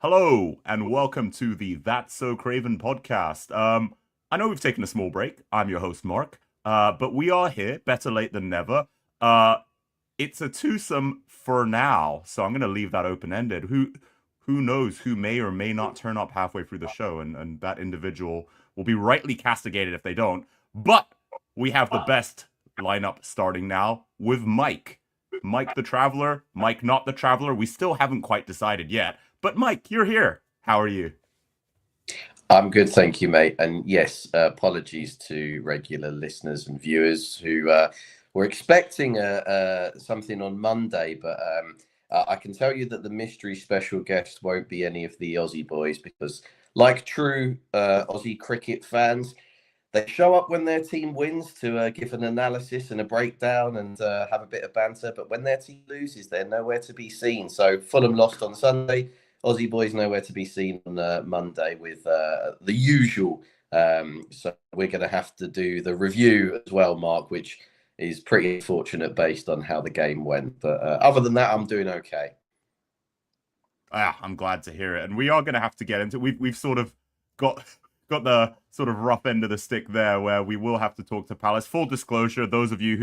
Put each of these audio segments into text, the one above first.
Hello and welcome to the That's So Craven podcast. I know we've taken a small break. I'm your host Mark, but we are here, better late than never. Uh, it's a twosome for now, so I'm going to leave that open ended. Who knows who may or may not turn up halfway through the show, and that individual will be rightly castigated if they don't. But we have the best lineup starting now with Mike. Mike the Traveler, Mike not the Traveler. We still haven't quite decided yet. But Mike, you're here. How are you? I'm good, thank you, mate. And yes, apologies to regular listeners and viewers who were expecting something on Monday, but I can tell you that the mystery special guest won't be any of the Aussie boys because, like true Aussie cricket fans, they show up when their team wins to give an analysis and a breakdown and have a bit of banter. But when their team loses, they're nowhere to be seen. So Fulham lost on Sunday. Aussie boys nowhere to be seen on Monday with the usual. So we're going to have to do the review as well, Mark, which is pretty unfortunate based on how the game went. But other than that, I'm doing okay. I'm glad to hear it. And we are going to have to get into we've sort of got the sort of rough end of the stick there where we will have to talk to Palace. Full disclosure, those of you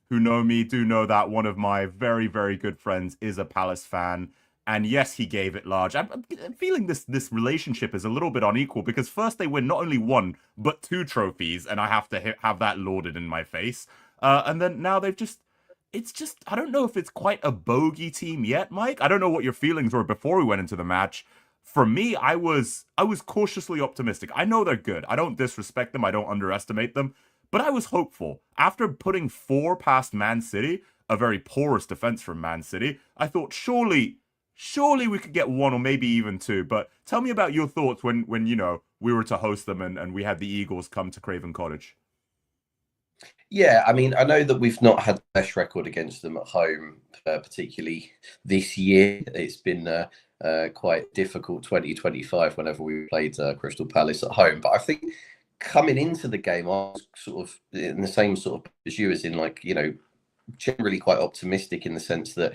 who know me do know that one of my very, very good friends is a Palace fan. And yes, he gave it large. I'm feeling this relationship is a little bit unequal because first they win not only one but two trophies, and I have to have that lauded in my face. And then now it's just I don't know if it's quite a bogey team yet, Mike. I don't know what your feelings were before we went into the match. For me, I was cautiously optimistic. I know they're good. I don't disrespect them. I don't underestimate them. But I was hopeful. After putting four past Man City, a very porous defense from Man City, I thought surely we could get one or maybe even two. But tell me about your thoughts when we were to host them and we had the Eagles come to Craven Cottage. Yeah, I mean, I know that we've not had the best record against them at home, particularly this year. It's been quite difficult 2025 whenever we played Crystal Palace at home. But I think coming into the game, I was sort of in the same sort of as you, as in like, generally quite optimistic in the sense that,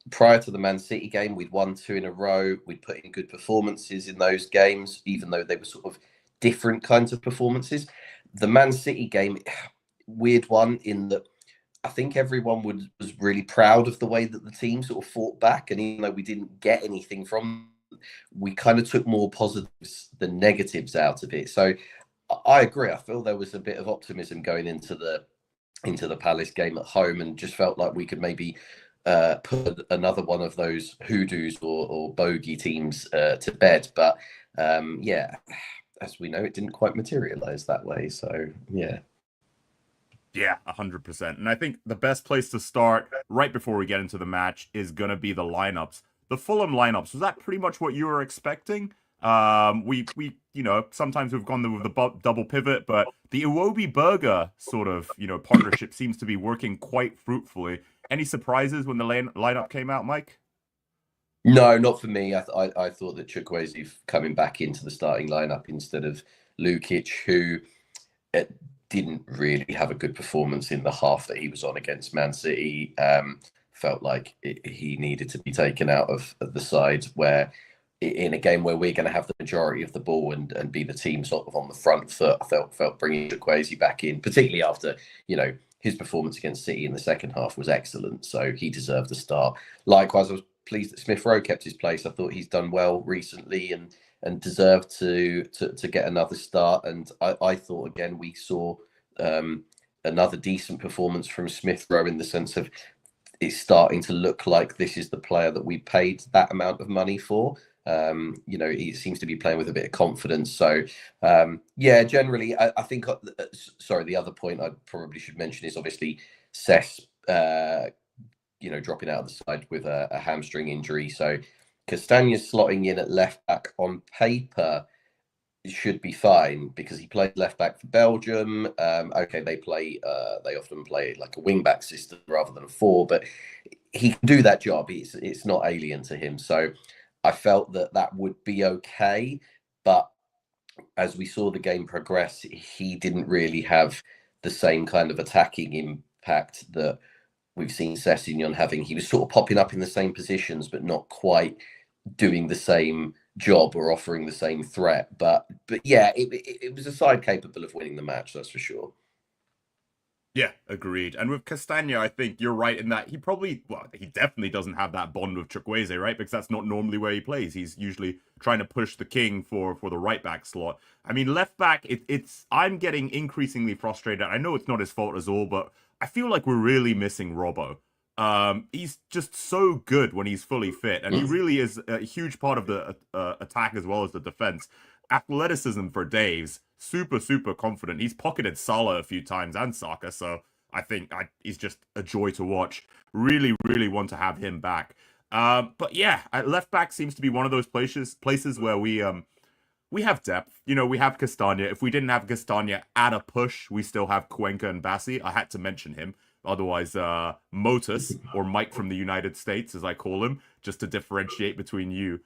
prior to the Man City game, we'd won two in a row. We'd put in good performances in those games, even though they were sort of different kinds of performances. The Man City game, weird one in that I think everyone was really proud of the way that the team sort of fought back. And even though we didn't get anything from them, we kind of took more positives than negatives out of it. So I agree. I feel there was a bit of optimism going into the Palace game at home and just felt like we could maybe put another one of those hoodoos or bogey teams to bed. But yeah, as we know, it didn't quite materialize that way. So yeah. Yeah, 100%. And I think the best place to start right before we get into the match is going to be the lineups. The Fulham lineups, was that pretty much what you were expecting? Sometimes we've gone with the double pivot, but the Iwobi Burger sort of, partnership seems to be working quite fruitfully. Any surprises when the lineup came out, Mike? No, not for me. I thought that Chukwueze coming back into the starting lineup instead of Lukic, who uh, didn't really have a good performance in the half that he was on against Man City. Felt like he needed to be taken out of the side where in a game where we're going to have the majority of the ball and be the team sort of on the front foot. I felt bringing Chukwueze back in, particularly after, his performance against City in the second half was excellent. So he deserved a start. Likewise, I was pleased that Smith Rowe kept his place. I thought he's done well recently and deserved to get another start. And I thought again we saw another decent performance from Smith Rowe in the sense of it's starting to look like this is the player that we paid that amount of money for. He seems to be playing with a bit of confidence. So, yeah, generally, I think, sorry, the other point I probably should mention is obviously Cess, dropping out of the side with a hamstring injury. So Castagne's slotting in at left back on paper should be fine because he played left back for Belgium. Okay, they often play like a wing back system rather than a four, but he can do that job. It's not alien to him. So I felt that would be okay. But as we saw the game progress, he didn't really have the same kind of attacking impact that we've seen Sessegnon having. He was sort of popping up in the same positions, but not quite doing the same job or offering the same threat. But yeah, it was a side capable of winning the match, that's for sure. Yeah, agreed. And with Castagna, I think you're right in that he definitely doesn't have that bond with Chukwueze, right? Because that's not normally where he plays. He's usually trying to push the king for the right back slot. I mean, left back, I'm getting increasingly frustrated. I know it's not his fault at all, but I feel like we're really missing Robbo. He's just so good when he's fully fit, and he really is a huge part of the attack as well as the defense. Athleticism for days, super confident. He's pocketed Salah a few times and Saka, so I think he's just a joy to watch. Really want to have him back. But yeah, left back seems to be one of those places where we have depth. You know, we have Castagna. If we didn't have Castagna at a push, we still have Cuenca and Bassi. I had to mention him. Otherwise, Motus, or Mike from the United States, as I call him, just to differentiate between you,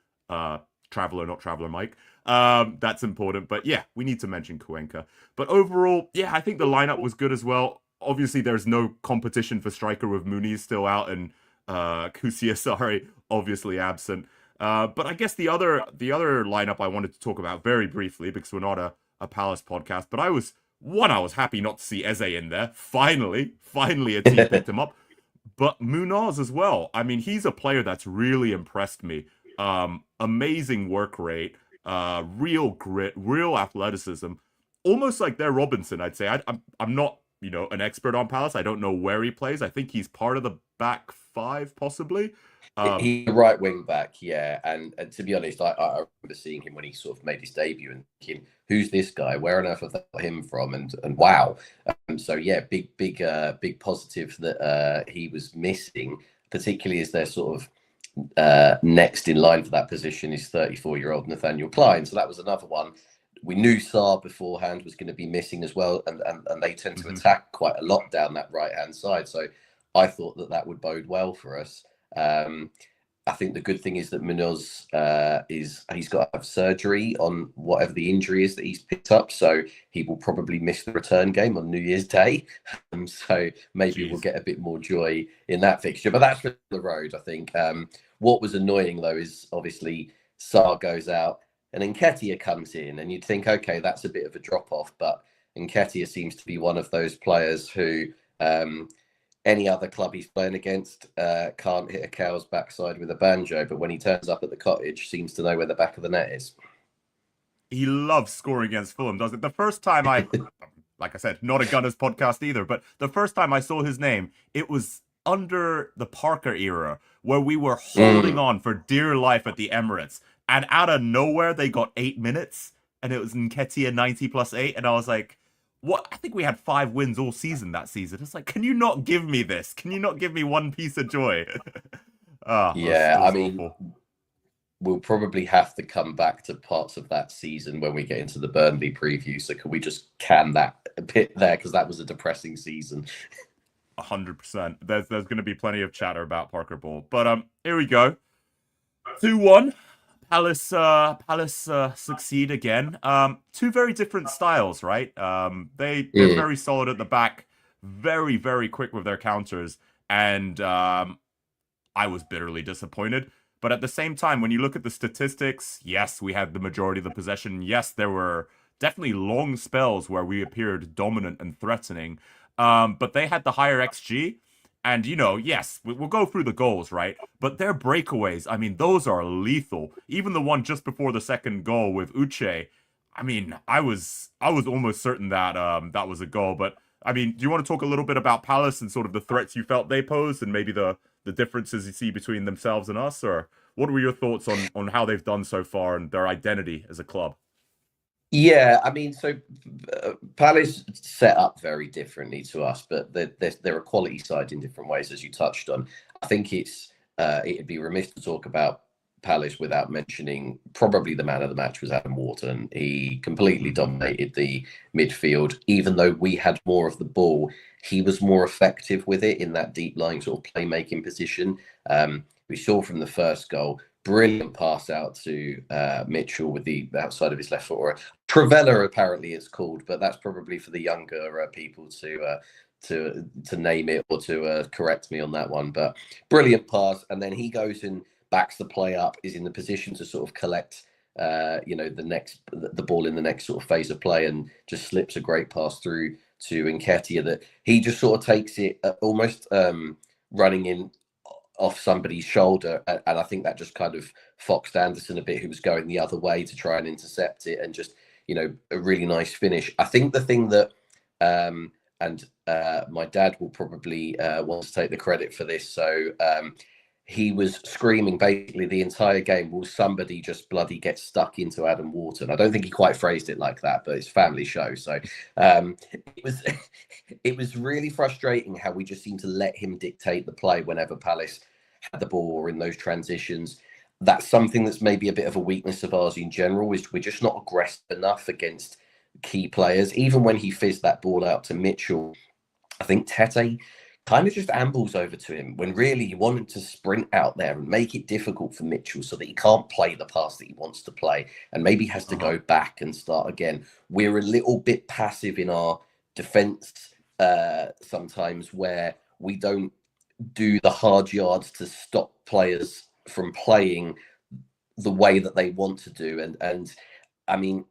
Traveler, not Traveler Mike. That's important. But yeah, we need to mention Cuenca. But overall, yeah, I think the lineup was good as well. Obviously, there's no competition for striker with Muniz still out and Kusiasari obviously absent. But I guess the other lineup I wanted to talk about very briefly, because we're not a Palace podcast, but I was happy not to see Eze in there. Finally a team picked him up. But Munoz as well. I mean, he's a player that's really impressed me. Amazing work rate, real grit, real athleticism. Almost like their Robinson, I'd say. I'm not, an expert on Palace. I don't know where he plays. I think he's part of the back five, possibly. He's a right wing back, yeah. And to be honest, I remember seeing him when he sort of made his debut and thinking, who's this guy? Where on earth have they got him from? And wow. So yeah, big positive that he was missing, particularly as their sort of next in line for that position is 34-year-old Nathaniel Klein. So that was another one. We knew Saar beforehand was going to be missing as well, and they tend to attack quite a lot down that right hand side. So I thought that would bode well for us. I think the good thing is that Munoz he's got to have surgery on whatever the injury is that he's picked up, so he will probably miss the return game on New Year's Day. So maybe we'll get a bit more joy in that fixture, but that's for the road, I think. What was annoying though is obviously Saar goes out and Nketiah comes in, and you'd think, okay, that's a bit of a drop off, but Nketiah seems to be one of those players who any other club he's playing against can't hit a cow's backside with a banjo, but when he turns up at the Cottage, seems to know where the back of the net is. He loves scoring against Fulham, doesn't it? The first time like I said, not a Gunners podcast either, but the first time I saw his name, it was under the Parker era, where we were holding on for dear life at the Emirates, and out of nowhere, they got 8 minutes, and it was Nketiah 90+8, and I was like, what? I think we had 5 wins all season that season. It's like, can you not give me this? Can you not give me one piece of joy? Yeah, I mean, awful. We'll probably have to come back to parts of that season when we get into the Burnley preview. So can we just can that a bit there? Because that was a depressing season. 100%. There's going to be plenty of chatter about Parker Ball. But here we go. 2-1. Palace succeed again. Two very different styles, right? They're very solid at the back, very quick with their counters, and I was bitterly disappointed. But at the same time, when you look at the statistics, yes, we had the majority of the possession. Yes, there were definitely long spells where we appeared dominant and threatening, but they had the higher XG. And, yes, we'll go through the goals, right? But their breakaways, I mean, those are lethal. Even the one just before the second goal with Uche, I mean, I was almost certain that that was a goal. But, I mean, do you want to talk a little bit about Palace and sort of the threats you felt they posed and maybe the differences you see between themselves and us? Or what were your thoughts on how they've done so far and their identity as a club? Yeah, I mean, so Palace set up very differently to us, but they're a quality side in different ways, as you touched on. I think it'd be remiss to talk about Palace without mentioning probably the man of the match was Adam Wharton. He completely dominated the midfield. Even though we had more of the ball, he was more effective with it in that deep lying sort of playmaking position. We saw from the first goal, brilliant pass out to Mitchell with the outside of his left foot, or Trevella apparently it's called, but that's probably for the younger people to name it or to correct me on that one. But brilliant pass, and then he goes and backs the play up, is in the position to sort of collect the ball in the next sort of phase of play, and just slips a great pass through to Nketiah that he just sort of takes it almost running in off somebody's shoulder, and I think that just kind of foxed Anderson a bit, who was going the other way to try and intercept it, and just a really nice finish. I think the thing that my dad will probably want to take the credit for this. So he was screaming basically the entire game, will somebody just bloody get stuck into Adam Wharton? I don't think he quite phrased it like that, but it's family show. So it was really frustrating how we just seemed to let him dictate the play whenever Palace had the ball or in those transitions. That's something that's maybe a bit of a weakness of ours in general, is we're just not aggressive enough against key players. Even when he fizzed that ball out to Mitchell, I think Tete kind of just ambles over to him when really you want him to sprint out there and make it difficult for Mitchell so that he can't play the pass that he wants to play, and maybe has to go back and start again. We're a little bit passive in our defense sometimes, where we don't do the hard yards to stop players from playing the way that they want to do. And I mean,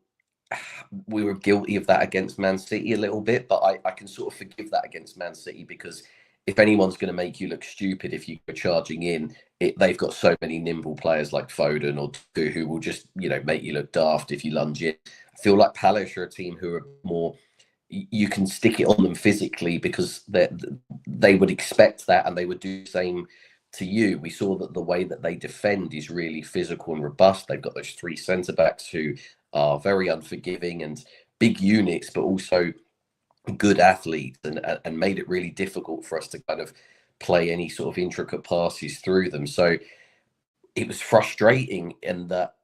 we were guilty of that against Man City a little bit, but I can sort of forgive that against Man City, because if anyone's going to make you look stupid if you go charging in, they've got so many nimble players like Foden or Tuku who will just, make you look daft if you lunge in. I feel like Palace are a team who are more, you can stick it on them physically because they would expect that, and they would do the same to you. We saw that the way that they defend is really physical and robust. They've got those three centre-backs who are very unforgiving and big units, but also good athletes, and made it really difficult for us to kind of play any sort of intricate passes through them. So it was frustrating in that,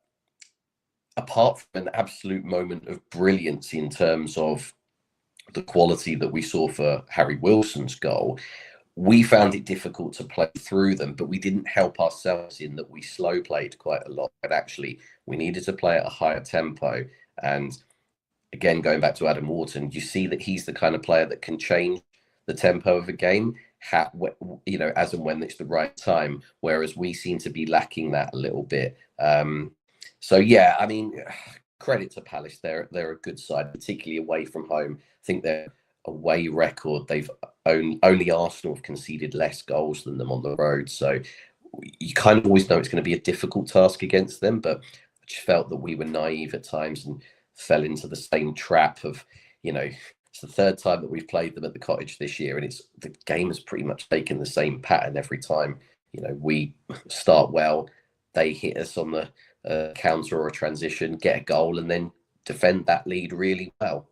apart from an absolute moment of brilliance in terms of the quality that we saw for Harry Wilson's goal, we found it difficult to play through them, but we didn't help ourselves in that we slow played quite a lot. But actually, we needed to play at a higher tempo. And again, going back to Adam Wharton, you see that he's the kind of player that can change the tempo of a game, as and when it's the right time, whereas we seem to be lacking that a little bit. So, yeah, I mean, credit to Palace. They're a good side, particularly away from home. I think their away record, they've only Arsenal have conceded less goals than them on the road. So you kind of always know it's going to be a difficult task against them, but I just felt that we were naive at times and fell into the same trap of, it's the third time that we've played them at the Cottage this year, and the game has pretty much taken the same pattern every time. We start well, they hit us on the counter or a transition, get a goal, and then defend that lead really well.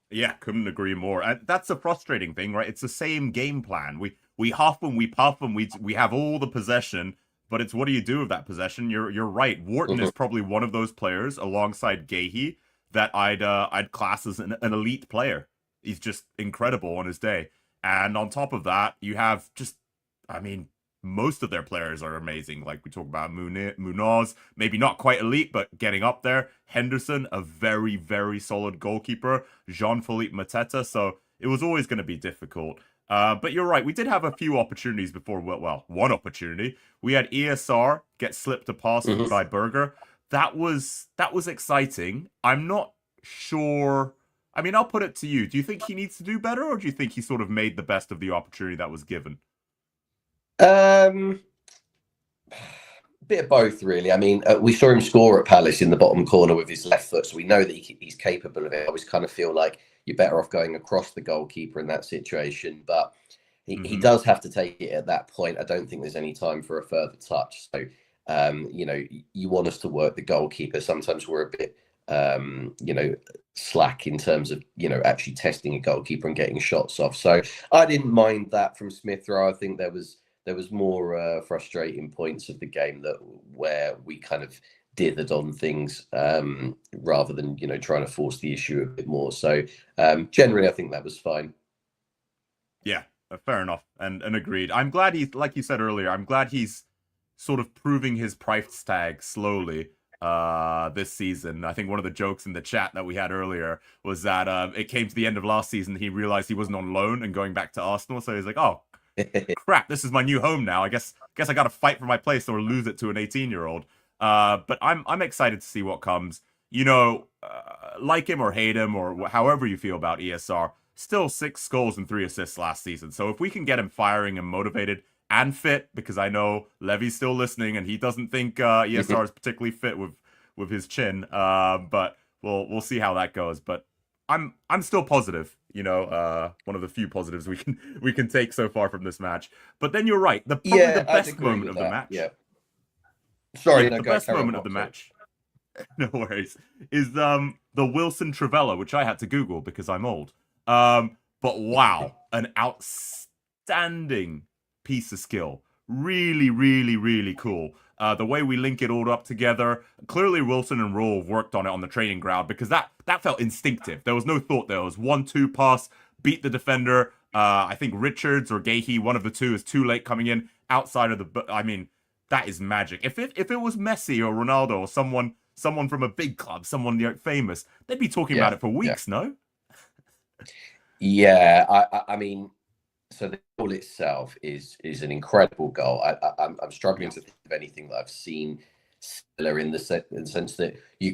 Yeah, couldn't agree more. And that's the frustrating thing, right? It's the same game plan. We huff and we puff and we have all the possession, but it's what do you do with that possession? You're right. Wharton is probably one of those players alongside Gahey that I'd class as an elite player. He's just incredible on his day. And on top of that, you have most of their players are amazing. Like we talk about Munoz, maybe not quite elite, but getting up there. Henderson, a very, very solid goalkeeper. Jean-Philippe Mateta. So it was always going to be difficult. But you're right. We did have a few opportunities before. Well, one opportunity. We had ESR get slipped a pass by Berger. That was exciting. I'm not sure. I mean, I'll put it to you. Do you think he needs to do better, or do you think he sort of made the best of the opportunity that was given? Bit of both, really. I mean, we saw him score at Palace in the bottom corner with his left foot, so we know that he's capable of it. I always kind of feel like you're better off going across the goalkeeper in that situation, but he does have to take it at that point. I don't think there's any time for a further touch. So, you want us to work the goalkeeper. Sometimes we're a bit, slack in terms of, actually testing a goalkeeper and getting shots off. So I didn't mind that from Smith Rowe. I think there was more frustrating points of the game where we kind of dithered on things rather than trying to force the issue a bit more. So generally, I think that was fine. Yeah, fair enough, and agreed. I'm glad he's, like you said earlier, I'm glad he's sort of proving his price tag slowly this season. I think one of the jokes in the chat that we had earlier was that it came to the end of last season, he realized he wasn't on loan and going back to Arsenal, so he's like, oh, crap, this is my new home now. I guess I got to fight for my place or lose it to an 18-year-old. But I'm excited to see what comes. Like him or hate him or however you feel about ESR, still 6 goals and 3 assists last season. So if we can get him firing and motivated and fit, because I know Levy's still listening and he doesn't think ESR is particularly fit with his chin. But we'll see how that goes. But I'm still positive. One of the few positives we can take so far from this match. But then you're right. Probably the I'd best agree moment with of the that. match. Yeah. Sorry, no, The go best carry on, moment of the Mark, match. No worries. Is the Wilson Travella, which I had to Google because I'm old. But wow, an outstanding piece of skill. Really, really, really cool. The way we link it all up together. Clearly, Wilson and Roll worked on it on the training ground because that felt instinctive. There was no thought. There was 1-2 pass, beat the defender. I think Richards or Gahey, one of the two, is too late coming in outside of the. I mean, that is magic. If it was Messi or Ronaldo or someone from a big club, someone famous, they'd be talking about it for weeks. No. Yeah, I mean, so the goal itself is an incredible goal. I'm struggling to think of anything that I've seen similar in the sense that you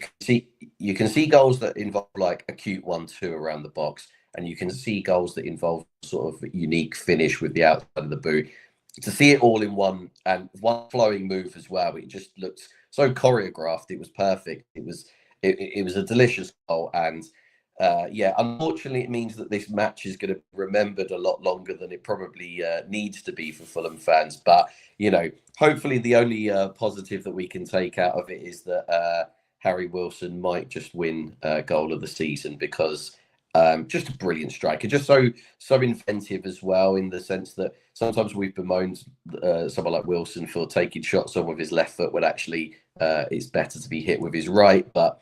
can see goals that involve like a cute 1-2 around the box, and you can see goals that involve sort of unique finish with the outside of the boot. To see it all in one flowing move as well, it just looked so choreographed. It was perfect. It was a delicious goal, and unfortunately, it means that this match is going to be remembered a lot longer than it probably needs to be for Fulham fans. But hopefully, the only positive that we can take out of it is that Harry Wilson might just win goal of the season because just a brilliant striker, just so inventive as well, in the sense that sometimes we've bemoaned someone like Wilson for taking shots on with his left foot when actually it's better to be hit with his right, but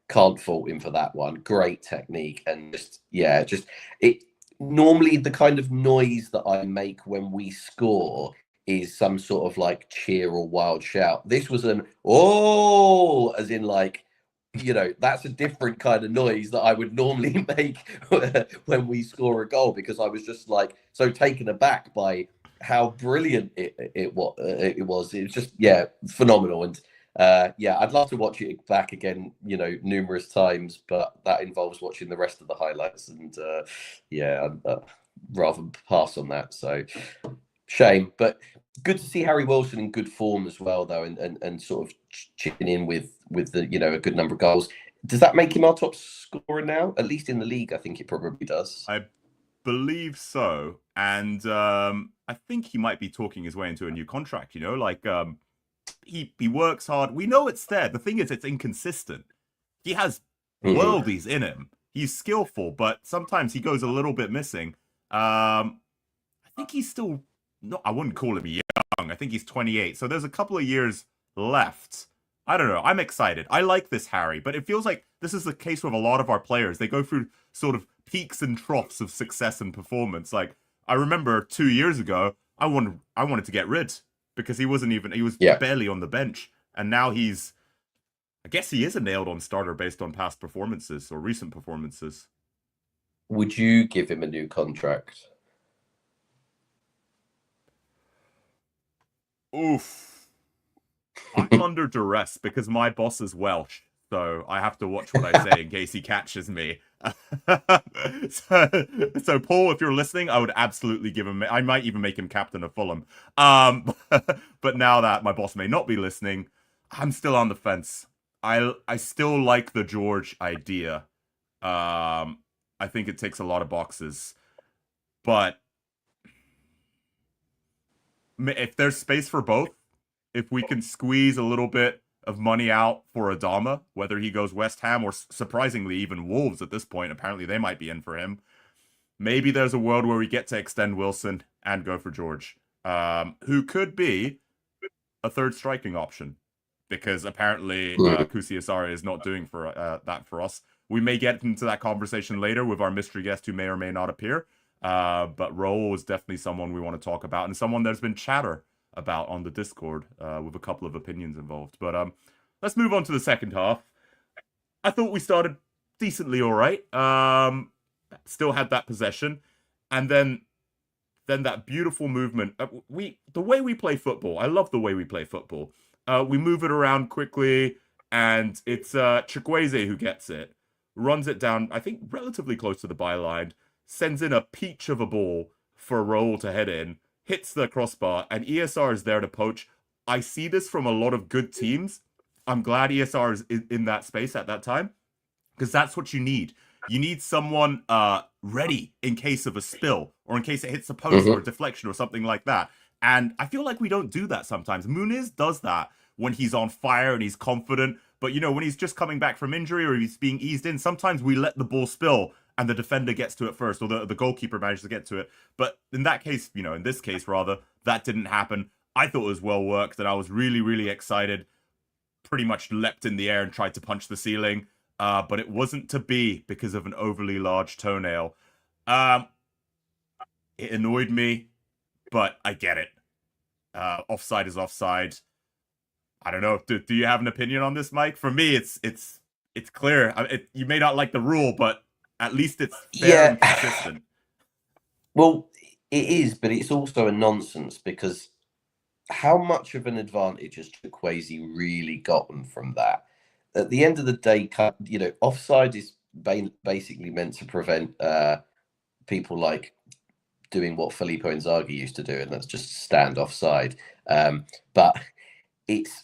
can't fault him for that one. Great technique, and just it. Normally, the kind of noise that I make when we score is some sort of like cheer or wild shout. This was an "oh," as in like, that's a different kind of noise that I would normally make when we score a goal, because I was just like so taken aback by how brilliant it was. It was just phenomenal. And I'd love to watch it back again, numerous times, but that involves watching the rest of the highlights, and I'd rather pass on that. So shame, but good to see Harry Wilson in good form as well, though, and sort of chipping in with the a good number of goals. Does that make him our top scorer now? At least in the league, I think it probably does. I believe so, and I think he might be talking his way into a new contract. He works hard. We know it's there. The thing is, it's inconsistent. He has worldies in him. He's skillful, but sometimes he goes a little bit missing. I think he's still not. I wouldn't call him young. I think he's 28. So there's a couple of years left. I don't know. I'm excited. I like this Harry, but it feels like this is the case with a lot of our players. They go through sort of peaks and troughs of success and performance. Like I remember 2 years ago, I wanted to get rid because he was barely on the bench, and now I guess he is a nailed-on starter based on past performances or recent performances. Would you give him a new contract? Oof. I'm under duress because my boss is Welsh, so I have to watch what I say in case he catches me. so Paul, if you're listening, I would absolutely give him. I might even make him captain of Fulham. But now that my boss may not be listening, I'm still on the fence. I still like the George idea. I think it ticks a lot of boxes, but if there's space for both, if we can squeeze a little bit of money out for Adama, whether he goes West Ham or surprisingly even Wolves at this point, apparently they might be in for him. Maybe there's a world where we get to extend Wilson and go for George, who could be a third striking option, because apparently Kusi Asare is not doing that for us. We may get into that conversation later with our mystery guest who may or may not appear, but Raul is definitely someone we want to talk about, and someone there's been chatter about on the Discord with a couple of opinions involved. But let's move on to the second half. I thought we started decently all right. Still had that possession. And then then that beautiful movement. The way we play football, I love the way we play football. We move it around quickly, and it's Chukwueze who gets it, runs it down, I think relatively close to the byline, sends in a peach of a ball for Raul to head in, hits the crossbar, and ESR is there to poach. I see this from a lot of good teams. I'm glad ESR is in that space at that time, because that's what you need. You need someone ready in case of a spill, or in case it hits a post or a deflection or something like that. And I feel like we don't do that sometimes. Muniz does that when he's on fire and he's confident. But, you know, when he's just coming back from injury or he's being eased in, sometimes we let the ball spill and the defender gets to it first, or the goalkeeper manages to get to it. But in that case, you know, in this case, rather, that didn't happen. I thought it was well worked, and I was really, really excited. Pretty much leapt in the air and tried to punch the ceiling. But it wasn't to be because of an overly large toenail. It annoyed me, but I get it. Offside is offside. I don't know. Do you have an opinion on this, Mike? For me, it's clear. You may not like the rule, but at least it's fair and consistent. Well, it is, but it's also a nonsense, because how much of an advantage has Chukwueze really gotten from that? At the end of the day, you know, offside is basically meant to prevent people like doing what Filippo Inzaghi used to do, and that's just stand offside. But it's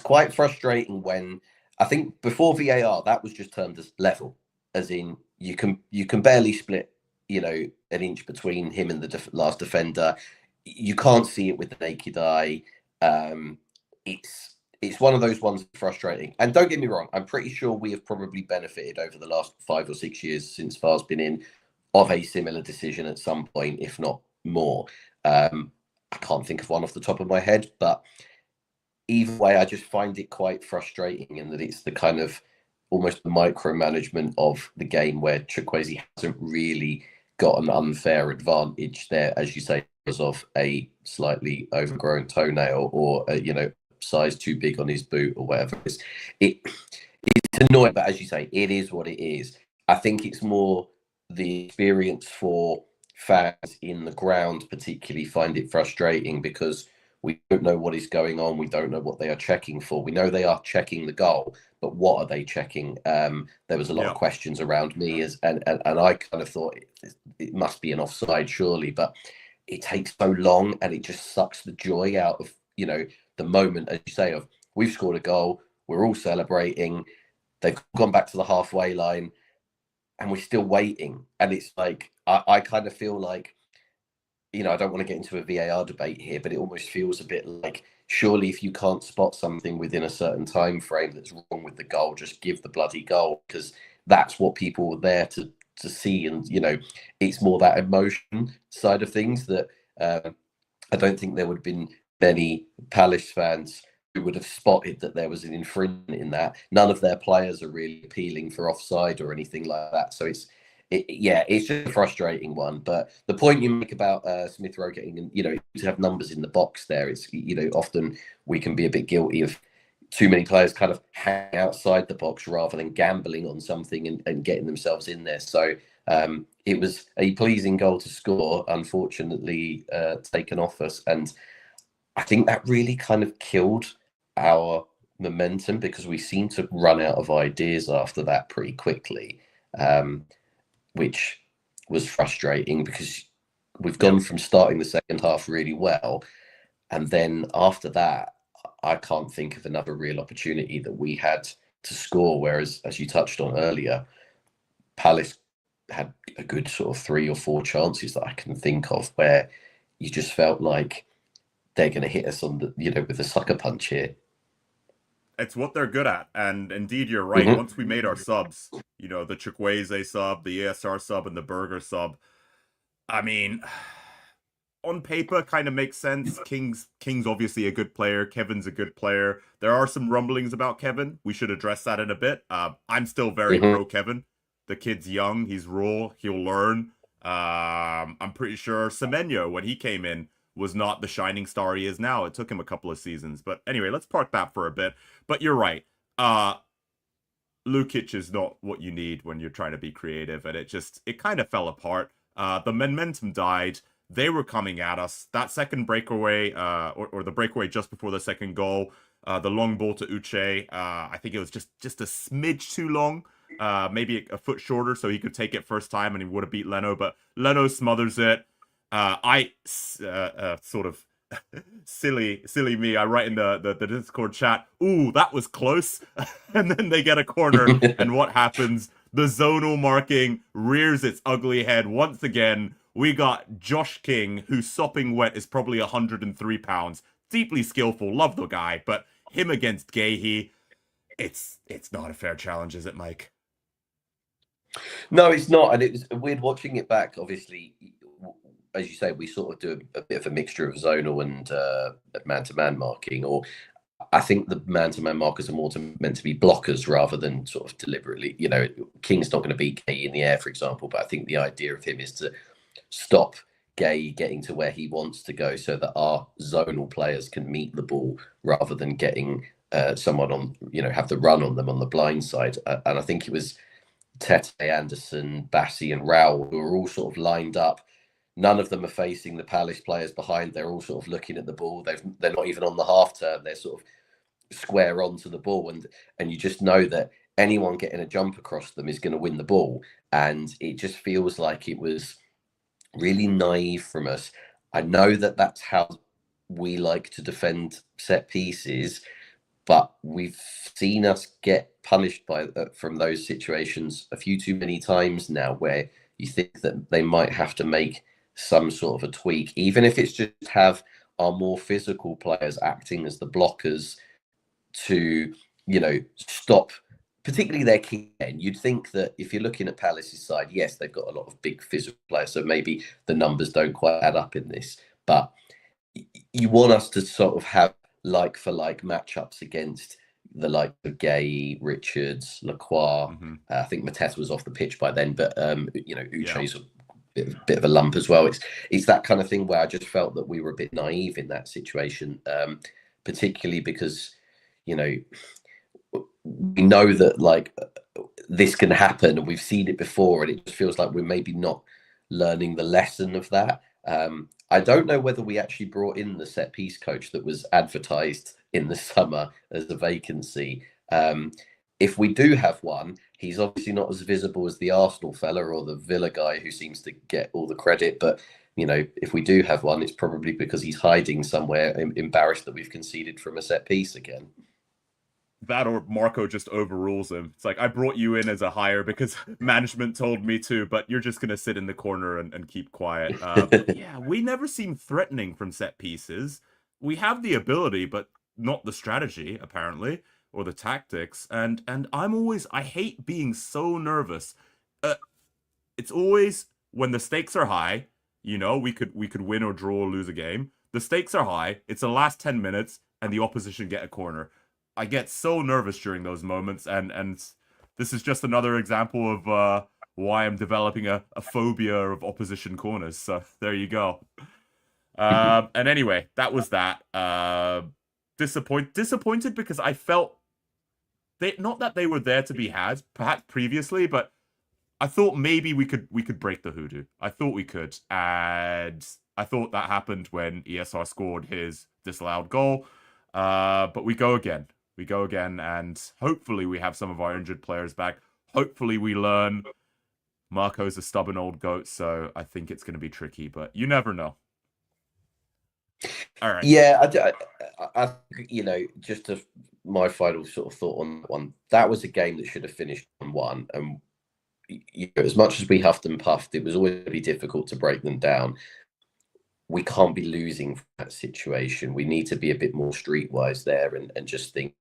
quite frustrating when, I think before VAR, that was just termed as level, as in you can barely split, you know, an inch between him and the last defender. You can't see it with the naked eye. It's one of those ones frustrating. And don't get me wrong, I'm pretty sure we have probably benefited over the last 5 or 6 years since VAR's been in of a similar decision at some point, if not more. I can't think of one off the top of my head, but either way, I just find it quite frustrating in that it's the kind of almost the micromanagement of the game where Chukwueze hasn't really got an unfair advantage there, as you say, because of a slightly overgrown toenail or you know, size too big on his boot or whatever. It's annoying, but as you say, it is what it is. I think it's more the experience for fans in the ground particularly find it frustrating, because we don't know what is going on. We don't know what they are checking for. We know they are checking the goal, but what are they checking? There was a lot of questions around me, and I kind of thought it must be an offside surely, but it takes so long and it just sucks the joy out of, you know, the moment, as you say, of we've scored a goal, we're all celebrating, they've gone back to the halfway line, and we're still waiting. And it's like, I kind of feel like, you know, I don't want to get into a VAR debate here, but it almost feels a bit like, surely if you can't spot something within a certain time frame that's wrong with the goal, just give the bloody goal, because that's what people were there to see. And, you know, it's more that emotion side of things that I don't think there would have been many Palace fans who would have spotted that there was an infringement in that. None of their players are really appealing for offside or anything like that. So it's just a frustrating one. But the point you make about Smith Rowe getting, you know, to have numbers in the box there, it's, you know, often we can be a bit guilty of too many players kind of hang outside the box rather than gambling on something and getting themselves in there. So it was a pleasing goal to score, unfortunately taken off us. And I think that really kind of killed our momentum, because we seemed to run out of ideas after that pretty quickly, which was frustrating, because we've gone from starting the second half really well, and then after that, I can't think of another real opportunity that we had to score. Whereas, as you touched on earlier, Palace had a good sort of 3 or 4 chances that I can think of where you just felt like they're going to hit us on the, you know, with a sucker punch here. It's what they're good at. And indeed, you're right. Mm-hmm. Once we made our subs, you know, the Chukwueze sub, the ESR sub, and the Burger sub, I mean, on paper, kind of makes sense. King's obviously a good player. Kevin's a good player. There are some rumblings about Kevin. We should address that in a bit. I'm still very pro Kevin. The kid's young. He's raw. He'll learn. I'm pretty sure Semenyo, when he came in, was not the shining star he is now. It took him a couple of seasons. But anyway, let's park that for a bit. But you're right. Lukic is not what you need when you're trying to be creative. And it kind of fell apart. The momentum died. They were coming at us. That second breakaway, or the breakaway just before the second goal, the long ball to Uche. I think it was just a smidge too long. Maybe a foot shorter, so he could take it first time and he would have beat Leno. But Leno smothers it. I sort of silly me. I write in the Discord chat, "Ooh, that was close," and then they get a corner, and what happens? The zonal marking rears its ugly head once again. We got Josh King, whose sopping wet is probably 103 pounds. Deeply skillful, love the guy, but him against Gahey, it's not a fair challenge, is it, Mike? No, it's not, and it was weird watching it back. Obviously, as you say, we sort of do a bit of a mixture of zonal and man-to-man marking, or I think the man-to-man markers are more meant to be blockers rather than sort of deliberately. King's not going to beat Gay in the air, for example, but I think the idea of him is to stop Gay getting to where he wants to go so that our zonal players can meet the ball rather than getting someone on, have the run on them on the blind side. And I think it was Tete, Anderson, Bassi and Raul who are all sort of lined up. None of them are facing the Palace players behind. They're all sort of looking at the ball. They're not even on the half turn. They're sort of square onto the ball. And you just know that anyone getting a jump across them is going to win the ball. And it just feels like it was really naive from us. I know that that's how we like to defend set pieces, but we've seen us get punished from those situations a few too many times now, where you think that they might have to make some sort of a tweak, even if it's just have our more physical players acting as the blockers to, stop particularly their key end. You'd think that if you're looking at Palace's side, yes, they've got a lot of big physical players, so maybe the numbers don't quite add up in this, but you want us to sort of have like for like matchups against the like of Gay, Richards, Lacroix. Mm-hmm. I think Mateta was off the pitch by then, but Uche's a bit of a lump as well. It's that kind of thing where I just felt that we were a bit naive in that situation, particularly because we know that like this can happen and we've seen it before, and it just feels like we're maybe not learning the lesson of that. I don't know whether we actually brought in the set piece coach that was advertised in the summer as a vacancy. If we do have one, he's obviously not as visible as the Arsenal fella or the Villa guy who seems to get all the credit. But, if we do have one, it's probably because he's hiding somewhere, embarrassed that we've conceded from a set piece again. That or Marco just overrules him. It's like, I brought you in as a hire because management told me to, but you're just going to sit in the corner and keep quiet. Yeah, we never seem threatening from set pieces. We have the ability, but not the strategy, apparently, or the tactics. And I hate being so nervous. It's always when the stakes are high, we could win or draw or lose a game. The stakes are high. It's the last 10 minutes and the opposition get a corner. I get so nervous during those moments, and this is just another example of why I'm developing a phobia of opposition corners. So there you go. And anyway, that was that. Disappointed because I felt not that they were there to be had, perhaps previously, but I thought maybe we could break the hoodoo. I thought we could, and I thought that happened when ESR scored his disallowed goal. But we go again. And hopefully we have some of our injured players back. Hopefully we learn. Marco's a stubborn old goat, so I think it's going to be tricky, but you never know. All right. Yeah, I just my final sort of thought on that one. That was a game that should have finished on 1, and as much as we huffed and puffed, it was always going to be difficult to break them down. We can't be losing from that situation. We need to be a bit more streetwise there and just think,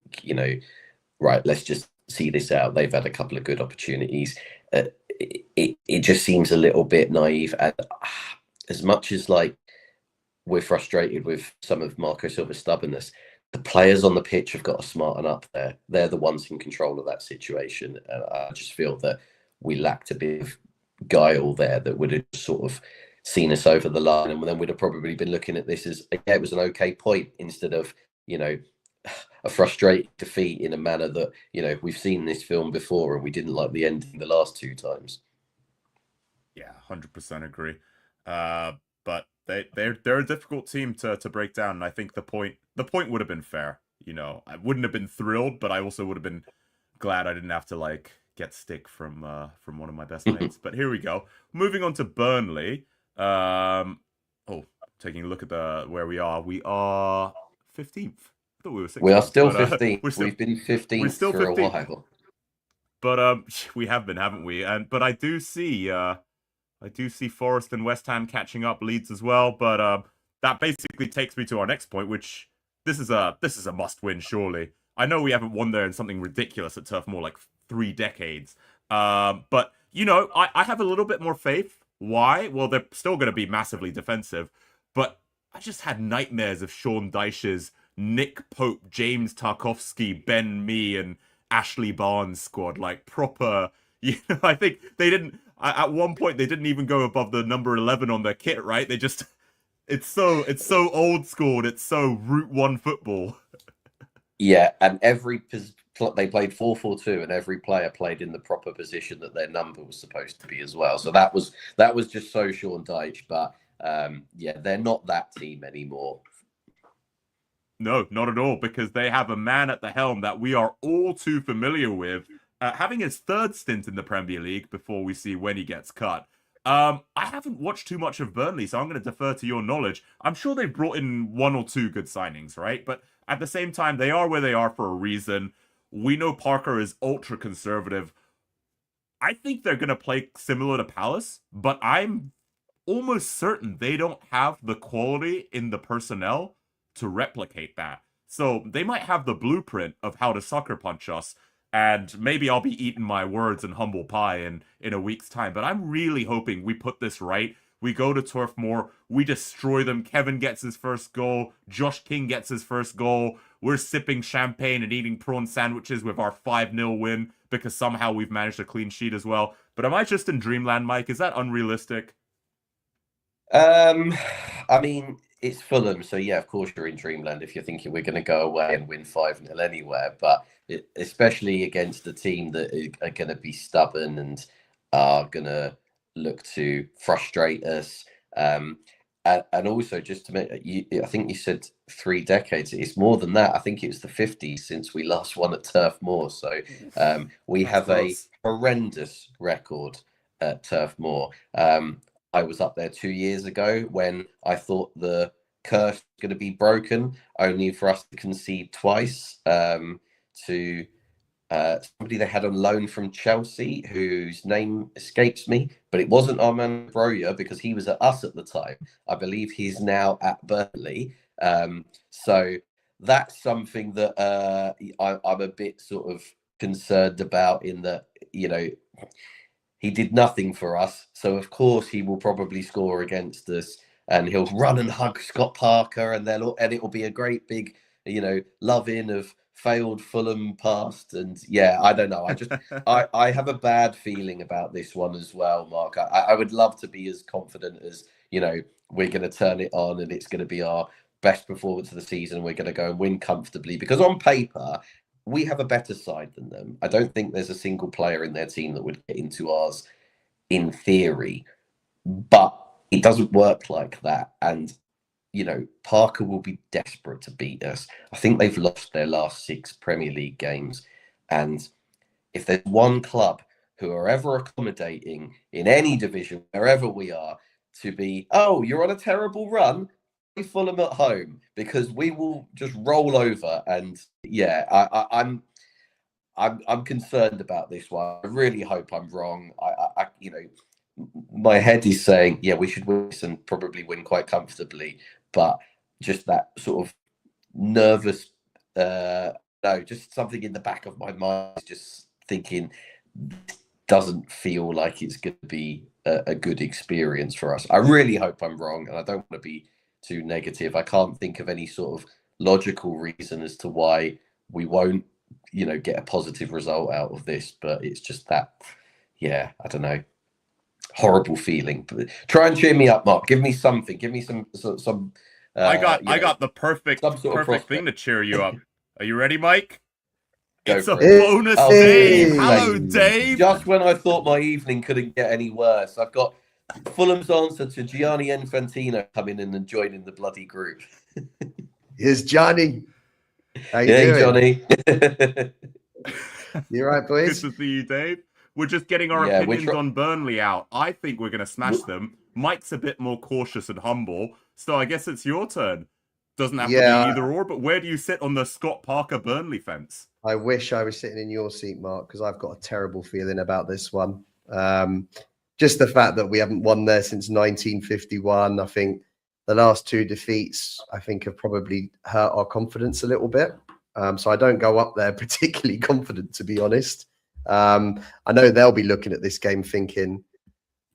right, let's just see this out. They've had a couple of good opportunities. It just seems a little bit naive. And as much as like we're frustrated with some of Marco Silva's stubbornness, the players on the pitch have got to smarten up there. They're the ones in control of that situation. And I just feel that we lacked a bit of guile there that would have sort of seen us over the line, and then we'd have probably been looking at this as, yeah, it was an okay point instead of, a frustrating defeat in a manner that, we've seen this film before and we didn't like the ending the last 2 times. Yeah, 100% agree. But they're a difficult team to break down, and I think the point would have been fair. I wouldn't have been thrilled, but I also would have been glad I didn't have to like get stick from one of my best mates. But here we go. Moving on to Burnley. Oh, taking a look at the where we are. We are 15th. I thought we were We are 16th, still but 15th. we're still We've been we're 15th still for a 15th. while. But we have been, haven't we? But I do see Forest and West Ham catching up, Leeds as well. But that basically takes me to our next point, which this is a must-win, surely. I know we haven't won there in something ridiculous at Turf Moor like 3 decades. But I have a little bit more faith. Why? Well, they're still going to be massively defensive, but I just had nightmares of Sean Dyche's Nick Pope, James Tarkowski, Ben Mee, and Ashley Barnes squad, like proper. I think they didn't. At one point, they didn't even go above the number 11 on their kit, right? They just. It's so old school. And it's so Route One football. Yeah, and they played 4-4-2, and every player played in the proper position that their number was supposed to be as well. So that was just so Sean Dyche. But yeah, they're not that team anymore. No, not at all, because they have a man at the helm that we are all too familiar with, having his third stint in the Premier League before we see when he gets cut. I haven't watched too much of Burnley, so I'm going to defer to your knowledge. I'm sure they've brought in one or two good signings, right? But at the same time, they are where they are for a reason. We know Parker is ultra conservative. I think they're going to play similar to Palace, but I'm almost certain they don't have the quality in the personnel to replicate that. So they might have the blueprint of how to sucker punch us, and maybe I'll be eating my words in humble pie in a week's time. But I'm really hoping we put this right. We go to Turf Moor, we destroy them. Kevin gets his first goal. Josh King gets his first goal. We're sipping champagne and eating prawn sandwiches with our 5-0 win because somehow we've managed a clean sheet as well. But am I just in dreamland, Mike? Is that unrealistic? I mean, it's Fulham, so yeah, of course you're in dreamland if you're thinking we're going to go away and win 5-0 anywhere. But especially against a team that are going to be stubborn and are going to look to frustrate us. And also, just to make, I think you said 3 decades. It's more than that. I think it was the 50s since we last won at Turf Moor. So we That's have close. a horrendous record at Turf Moor. I was up there 2 years ago when I thought the curse was going to be broken, only for us to concede twice to somebody they had on loan from Chelsea, whose name escapes me, but it wasn't Armand Broja because he was at us at the time. I believe he's now at Burnley. So that's something that I'm a bit sort of concerned about, in that, he did nothing for us. So of course he will probably score against us, and he'll run and hug Scott Parker, and it'll be a great big, love in of failed Fulham past. And yeah, I don't know. I have a bad feeling about this one as well, Mark. I would love to be as confident as, we're going to turn it on and it's going to be our best performance of the season. We're going to go and win comfortably, because on paper, we have a better side than them. I don't think there's a single player in their team that would get into ours in theory, but it doesn't work like that. And, Parker will be desperate to beat us. I think they've lost their last 6 Premier League games. And if there's one club who are ever accommodating in any division, wherever we are, to be, oh, you're on a terrible run, Fulham at home, because we will just roll over. And yeah, I'm concerned about this one. I really hope I'm wrong. My head is saying, yeah, we should win this and probably win quite comfortably, but just that sort of nervous, no, just something in the back of my mind is just thinking, doesn't feel like it's going to be a good experience for us. I really hope I'm wrong, and I don't want to be too negative. I can't think of any sort of logical reason as to why we won't, get a positive result out of this. But it's just that, yeah, I don't know, horrible feeling. But try and cheer me up, Mark. Give me something. Give me some. I got the perfect some sort of perfect thing prospect. to cheer you up. Are you ready, Mike? Go It's a for it. bonus, Oh, Dave. Dave. Hello, Dave. Just when I thought my evening couldn't get any worse, I've got Fulham's answer to Gianni Infantino coming in and joining the bloody group. Here's Johnny. How you Hey, doing? Johnny. You right, boys? Good to see you, Dave. We're just getting our Yeah, opinions on Burnley out. I think we're going to smash them. Mike's a bit more cautious and humble, so I guess it's your turn. Doesn't have to be either or, but where do you sit on the Scott Parker Burnley fence? I wish I was sitting in your seat, Mark, because I've got a terrible feeling about this one. Just the fact that we haven't won there since 1951. I think the last two defeats, I think, have probably hurt our confidence a little bit. So I don't go up there particularly confident, to be honest. I know they'll be looking at this game thinking,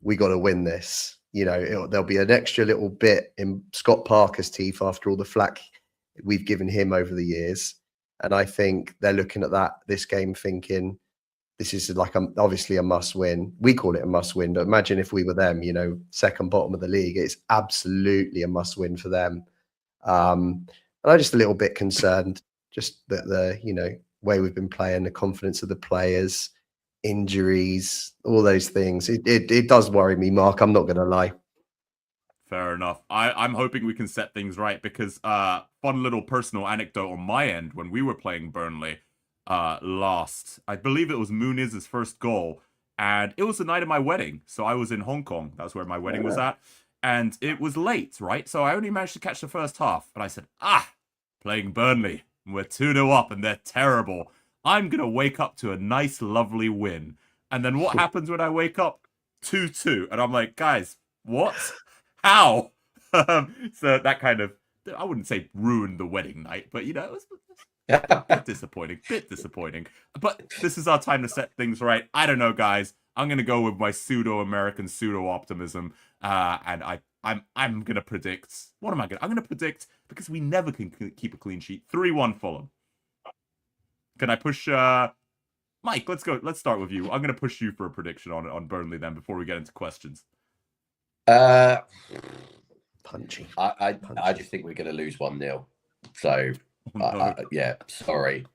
we got to win this. You know, there'll be an extra little bit in Scott Parker's teeth after all the flack we've given him over the years. And I think they're looking at this game thinking, this is like obviously a must win. We call it a must win, but imagine if we were them, you know, second bottom of the league. It's absolutely a must win for them. And I'm just a little bit concerned, just that the, you know, way we've been playing, the confidence of the players, injuries, all those things. It does worry me, Mark. I'm not going to lie. Fair enough. I'm hoping we can set things right because fun little personal anecdote on my end when we were playing Burnley last. I believe it was Muniz's first goal, and it was the night of my wedding. So I was in Hong Kong. That's where my wedding was at. And it was late, right? So I only managed to catch the first half. But I said, playing Burnley. We're 2-0 up and they're terrible. I'm going to wake up to a nice, lovely win. And then what happens when I wake up? 2-2. And I'm like, guys, what? How? So that kind of, I wouldn't say ruined the wedding night, but, you know, it was a bit disappointing. But this is our time to set things right. I don't know, guys. I'm going to go with my pseudo-American pseudo-optimism. And I'm going to predict, what am I going to? I'm going to predict, because we never can keep a clean sheet, 3-1 Fulham. Can I push, Mike, let's go. Let's start with you. I'm going to push you for a prediction on Burnley then before we get into questions. Punchy. I just think we're going to lose 1-0. So, yeah, sorry.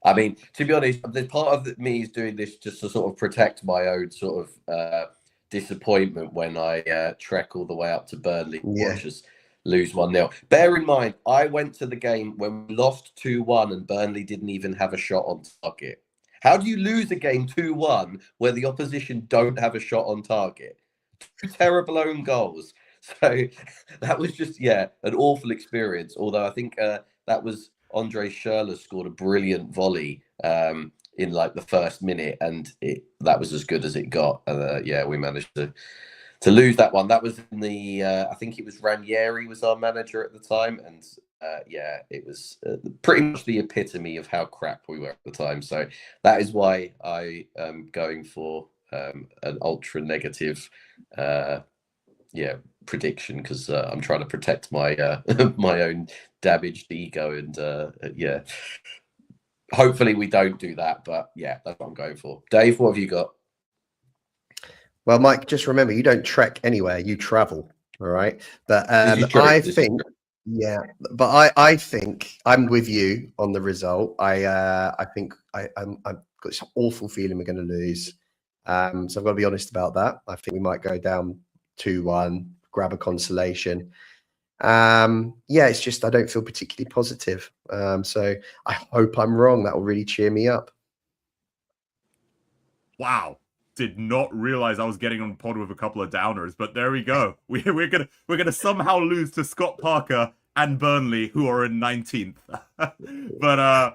I mean, to be honest, there's part of me is doing this just to sort of protect my own sort of disappointment when I trek all the way up to Burnley and watch us lose 1-0. Bear in mind, I went to the game when we lost 2-1 and Burnley didn't even have a shot on target. How do you lose a game 2-1 where the opposition don't have a shot on target? 2 terrible own goals. So that was just, an awful experience. Although I think that was Andre Schürrle scored a brilliant volley in like the first minute, and that was as good as it got. We managed to lose that one. That was in the I think it was Ranieri was our manager at the time, and it was pretty much the epitome of how crap we were at the time. So that is why I am going for an ultra negative prediction, because I'm trying to protect my my own damaged ego, and hopefully we don't do that, but that's what I'm going for. Dave, what have you got? Well, Mike, just remember, you don't trek anywhere, you travel. All right. But I think I think I'm with you on the result. I think I've got this awful feeling we're going to lose. So I've got to be honest about that. I think we might go down 2-1, grab a consolation. It's just I don't feel particularly positive. So I hope I'm wrong. That will really cheer me up. Wow. Did not realize I was getting on pod with a couple of downers, but there we go. We're gonna somehow lose to Scott Parker and Burnley, who are in 19th. But I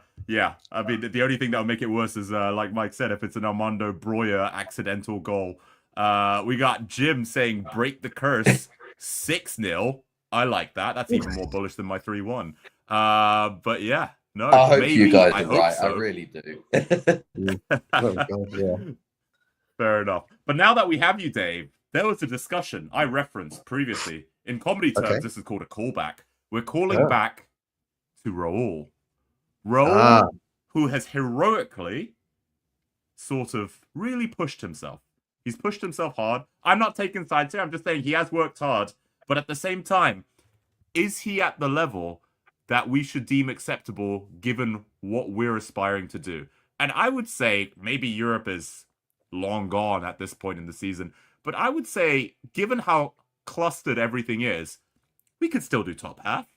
mean, the only thing that will make it worse is like Mike said, if it's an Armando Broja accidental goal. We got Jim saying break the curse 6-0. I like that. That's even more bullish than my 3-1. But yeah, no. I hope maybe. you guys are right. So. I really do. Oh, God, yeah. Fair enough. But now that we have you, Dave, there was a discussion I referenced previously. In comedy terms, This is called a callback. We're calling back to Raul. Raul, who has heroically sort of really pushed himself. He's pushed himself hard. I'm not taking sides here. I'm just saying he has worked hard. But at the same time, is he at the level that we should deem acceptable given what we're aspiring to do? And I would say maybe Europe is long gone at this point in the season. But I would say, given how clustered everything is, we could still do top half.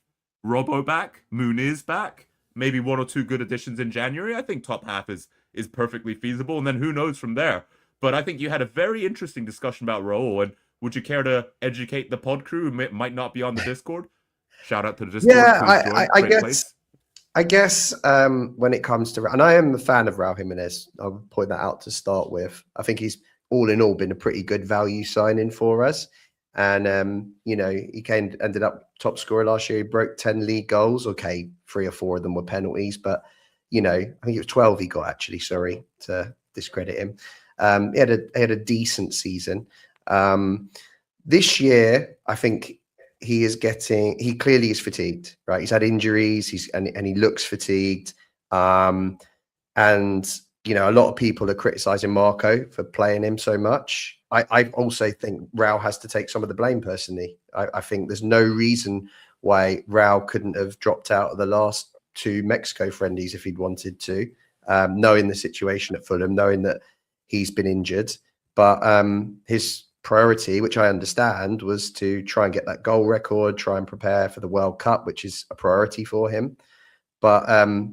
Robbo back, Muniz back, maybe one or two good additions in January. I think top half is perfectly feasible, and then who knows from there. But I think you had a very interesting discussion about Raul, and would you care to educate the pod crew who might not be on the Discord? Shout out to the Discord. Yeah, Please join. I Great guess. place. I guess when it comes to, and I am a fan of Raul Jimenez, I'll point that out to start with. I think he's all in all been a pretty good value signing for us. And, you know, he ended up top scorer last year. He broke 10 league goals. Okay, 3 or 4 of them were penalties, but, you know, I think it was 12 he got actually, sorry to discredit him. He had a decent season. This year, I think he clearly is fatigued, right? He's had injuries, and he looks fatigued. And, you know, a lot of people are criticizing Marco for playing him so much. I also think Raul has to take some of the blame personally. I think there's no reason why Raul couldn't have dropped out of the last 2 Mexico friendlies if he'd wanted to, knowing the situation at Fulham, knowing that he's been injured. But his priority, which I understand, was to try and get that goal record, try and prepare for the World Cup, which is a priority for him. But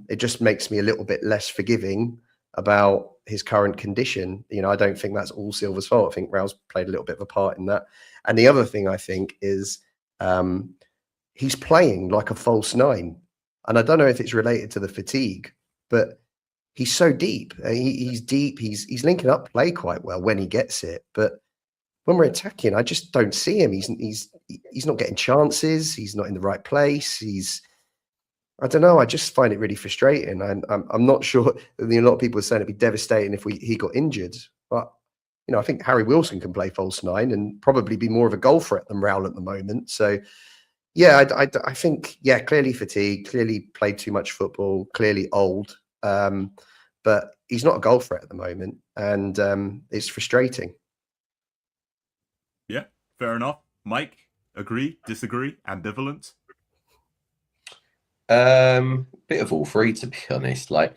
it just makes me a little bit less forgiving about his current condition. You know, I don't think that's all Silva's fault. I think Raul's played a little bit of a part in that. And the other thing I think is he's playing like a false 9. And I don't know if it's related to the fatigue, but he's so deep. He's deep. He's linking up play quite well when he gets it. But when we're attacking, I just don't see him. He's not getting chances. He's not in the right place. I don't know. I just find it really frustrating. I'm not sure. A lot of people are saying it'd be devastating if he got injured. But you know, I think Harry Wilson can play false 9 and probably be more of a goal threat than Raul at the moment. So yeah, I think clearly fatigued, clearly played too much football, clearly old. But he's not a goal threat at the moment, and it's frustrating. Yeah, fair enough. Mike, agree, disagree, ambivalent? Bit of all 3, to be honest. Like,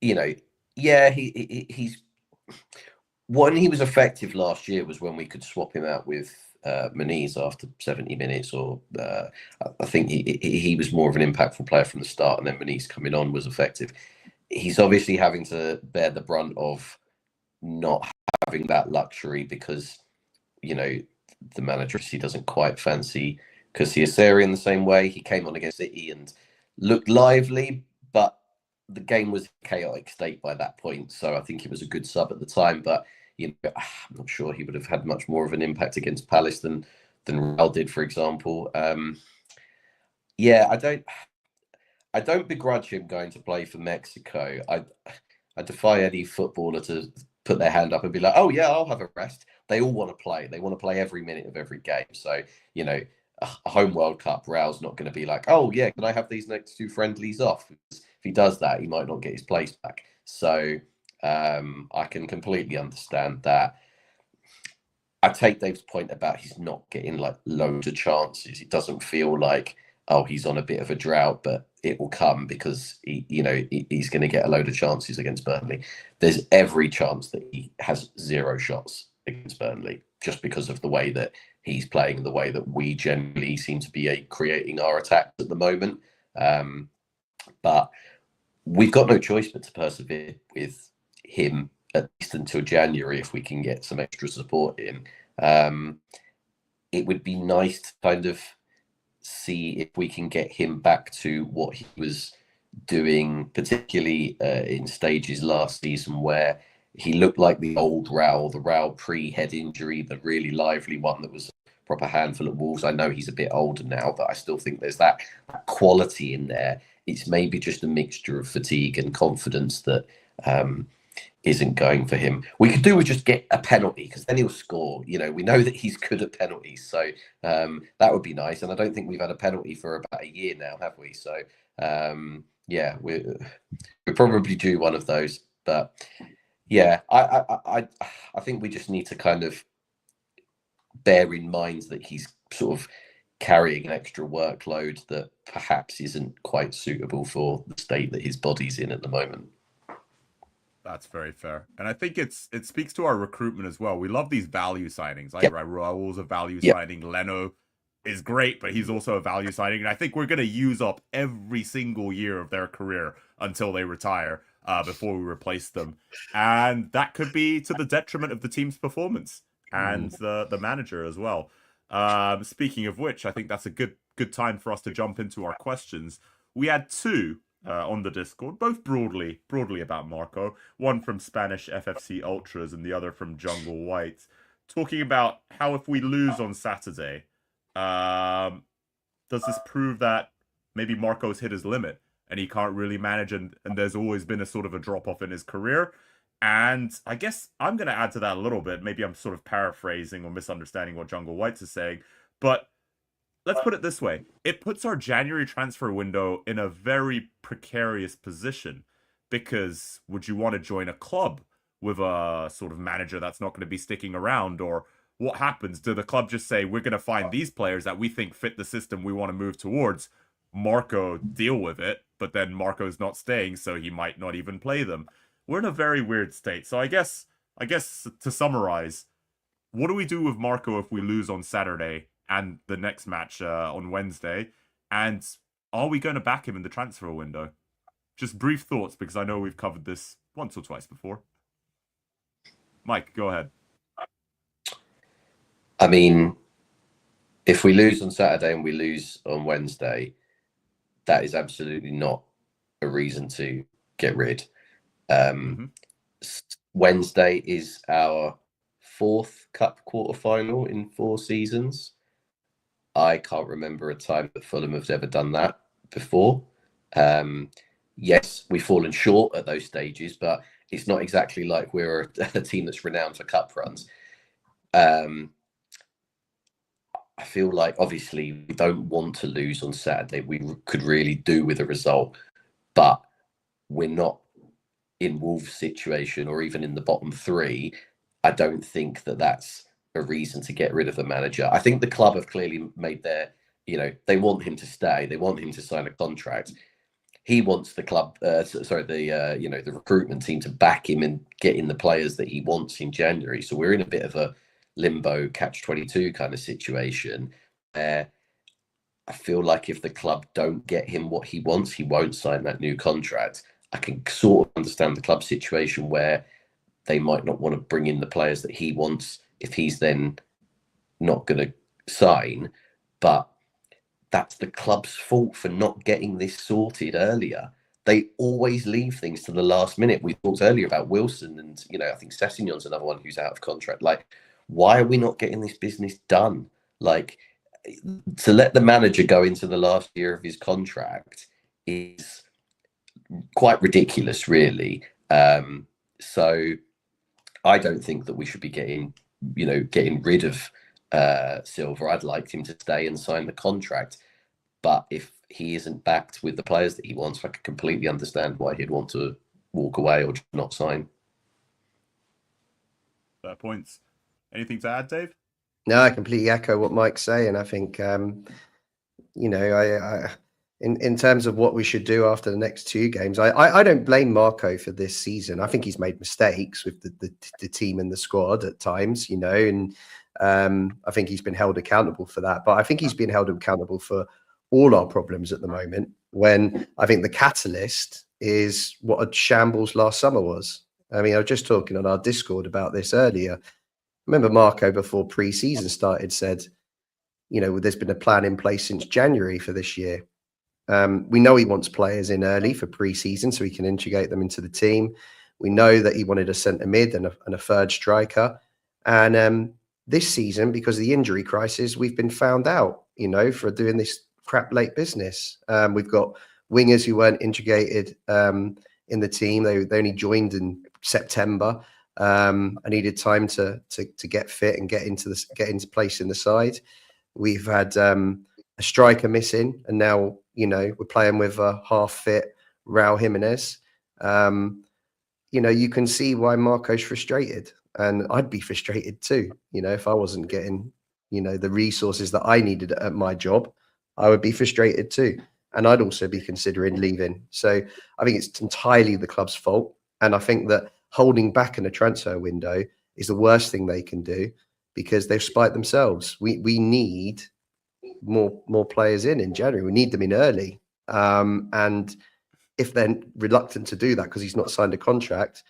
you know, yeah, he's when he was effective last year was when we could swap him out with Muniz after 70 minutes, or I think he was more of an impactful player from the start, and then Muniz coming on was effective. He's obviously having to bear the brunt of not having that luxury because, you know, the manager he doesn't quite fancy Casillas in the same way. He came on against City and looked lively, but the game was a chaotic state by that point. So I think he was a good sub at the time, but you know, I'm not sure he would have had much more of an impact against Palace than Raul did, for example. Yeah, I don't begrudge him going to play for Mexico. I defy any footballer to put their hand up and be like, oh yeah, I'll have a rest. They all want to play. They want to play every minute of every game. So, you know, a home World Cup, Raul's not going to be like, oh yeah, can I have these next 2 friendlies off? Because if he does that, he might not get his place back. So I can completely understand that. I take Dave's point about he's not getting like loads of chances. It doesn't feel like, oh, he's on a bit of a drought, but it will come because he's going to get a load of chances against Burnley. There's every chance that he has 0 shots against Burnley just because of the way that he's playing, the way that we generally seem to be creating our attacks at the moment. But we've got no choice but to persevere with him at least until January if we can get some extra support in. It would be nice to kind of see if we can get him back to what he was doing, particularly in stages last season where he looked like the old Raul, the Raul pre-head injury, the really lively one that was a proper handful at Wolves. I know he's a bit older now, but I still think there's that quality in there. It's maybe just a mixture of fatigue and confidence that isn't going for him. We could do with just get a penalty because then he'll score. You know, we know that he's good at penalties, so that would be nice. And I don't think we've had a penalty for about a year now, have we? So yeah, we probably do one of those. But yeah, I think we just need to kind of bear in mind that he's sort of carrying an extra workload that perhaps isn't quite suitable for the state that his body's in at the moment. That's very fair. And I think it speaks to our recruitment as well. We love these value signings. Like, Yep. right, Raul's a value Yep. signing. Leno is great, but he's also a value signing. And I think we're going to use up every single year of their career until they retire before we replace them. And that could be to the detriment of the team's performance and the manager as well. Speaking of which, I think that's a good time for us to jump into our questions. We had two on the Discord, both broadly about Marco. One from Spanish FFC Ultras and the other from Jungle White, talking about how if we lose on Saturday, does this prove that maybe Marco's hit his limit and he can't really manage, and there's always been a sort of a drop-off in his career? And I guess I'm going to add to that a little bit. Maybe I'm sort of paraphrasing or misunderstanding what Jungle White is saying, but let's put it this way. It puts our January transfer window in a very precarious position, because would you want to join a club with a sort of manager that's not going to be sticking around? Or what happens? Do the club just say, we're going to find these players that we think fit the system we want to move towards? Marco, deal with it, but then Marco's not staying, so he might not even play them. We're in a very weird state. So I guess to summarize, what do we do with Marco if we lose on Saturday and the next match on Wednesday? And are we going to back him in the transfer window? Just brief thoughts, because I know we've covered this once or twice before. Mike, go ahead. I mean, if we lose on Saturday and we lose on Wednesday, that is absolutely not a reason to get rid. Wednesday is our 4th cup quarterfinal in 4 seasons. I can't remember a time that Fulham has ever done that before. Yes, we've fallen short at those stages, but it's not exactly like we're a team that's renowned for cup runs. I feel like, obviously, we don't want to lose on Saturday. We could really do with a result, but we're not in Wolves' situation or even in the bottom 3. I don't think that that's a reason to get rid of the manager. I think the club have clearly made their, they want him to stay. They want him to sign a contract. He wants the club, the recruitment team to back him and get in the players that he wants in January. So we're in a bit of a limbo catch-22 kind of situation where I feel like if the club don't get him what he wants, he won't sign that new contract. I can sort of understand the club situation where they might not want to bring in the players that he wants if he's then not going to sign. But that's the club's fault for not getting this sorted earlier. They always leave things to the last minute. We talked earlier about Wilson and, I think Sessegnon's another one who's out of contract. Like, why are we not getting this business done? Like, to let the manager go into the last year of his contract is quite ridiculous, really. So I don't think that we should be getting rid of Silva. I'd like him to stay and sign the contract. But if he isn't backed with the players that he wants, I can completely understand why he'd want to walk away or just not sign. Fair points. Anything to add, Dave? No, I completely echo what Mike's saying. I think, in terms of what we should do after the next 2 games, I don't blame Marco for this season. I think he's made mistakes with the team and the squad at times, and I think he's been held accountable for that. But I think he's been held accountable for all our problems at the moment, when I think the catalyst is what a shambles last summer was. I mean, I was just talking on our Discord about this earlier. Remember, Marco, before pre-season started, said, there's been a plan in place since January for this year. We know he wants players in early for pre-season so he can integrate them into the team. We know that he wanted a centre mid and a third striker. And this season, because of the injury crisis, we've been found out, for doing this crap late business. We've got wingers who weren't integrated in the team. They only joined in September. I needed time to get fit and get into place in the side. We've had a striker missing, and now we're playing with a half fit Raul Jimenez. You can see why Marco's frustrated, and I'd be frustrated too. If I wasn't getting the resources that I needed at my job, I would be frustrated too, and I'd also be considering leaving. So I think it's entirely the club's fault, and I think that holding back in a transfer window is the worst thing they can do because they've spiked themselves. We need more players in January. We need them in early. And if they're reluctant to do that because he's not signed a contract,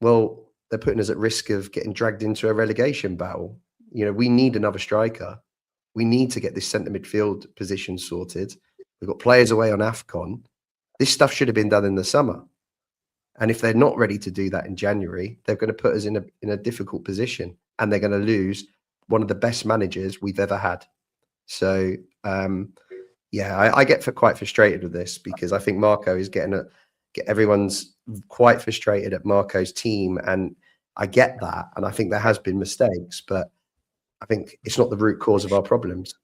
well, they're putting us at risk of getting dragged into a relegation battle. We need another striker. We need to get this centre midfield position sorted. We've got players away on AFCON. This stuff should have been done in the summer. And if they're not ready to do that in January, they're going to put us in a difficult position, and they're going to lose one of the best managers we've ever had. So, I get quite frustrated with this because I think Marco is everyone's quite frustrated at Marco's team, and I get that, and I think there has been mistakes, but I think it's not the root cause of our problems.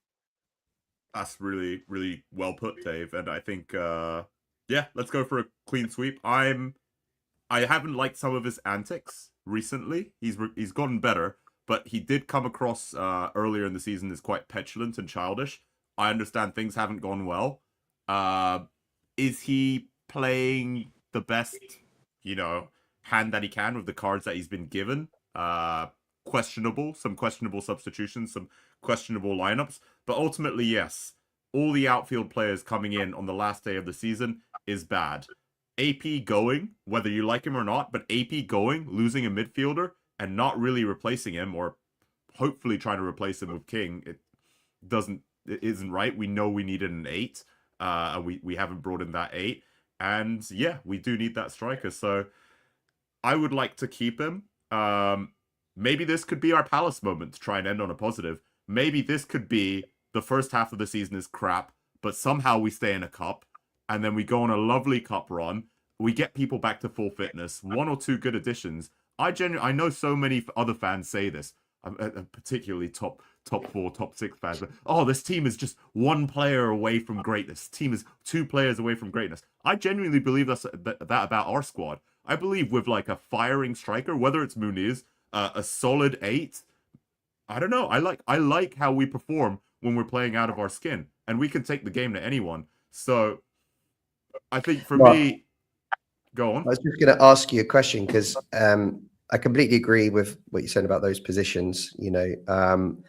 That's really, really well put, Dave. And I think, let's go for a clean sweep. I haven't liked some of his antics recently. He's gotten better, but he did come across earlier in the season as quite petulant and childish. I understand things haven't gone well. Is he playing the best, hand that he can with the cards that he's been given? Some questionable substitutions, some questionable lineups. But ultimately, yes, all the outfield players coming in on the last day of the season is bad. AP going, whether you like him or not, but AP going, losing a midfielder, and not really replacing him, or hopefully trying to replace him with King, it isn't right. We know we needed an 8. We haven't brought in that 8. And yeah, we do need that striker. So I would like to keep him. Maybe this could be our Palace moment to try and end on a positive. Maybe this could be the first half of the season is crap, but somehow we stay in a cup, and then we go on a lovely cup run. We get people back to full fitness, 1 or 2 good additions. I know so many other fans say this, particularly top 4, top 6 fans. But, this team is just 1 player away from greatness. Team is 2 players away from greatness. I genuinely believe that about our squad. I believe with like a firing striker, whether it's Muniz, a solid 8. I don't know. I like how we perform when we're playing out of our skin, and we can take the game to anyone. So I think for me, go on. I was just going to ask you a question because I completely agree with what you said about those positions, and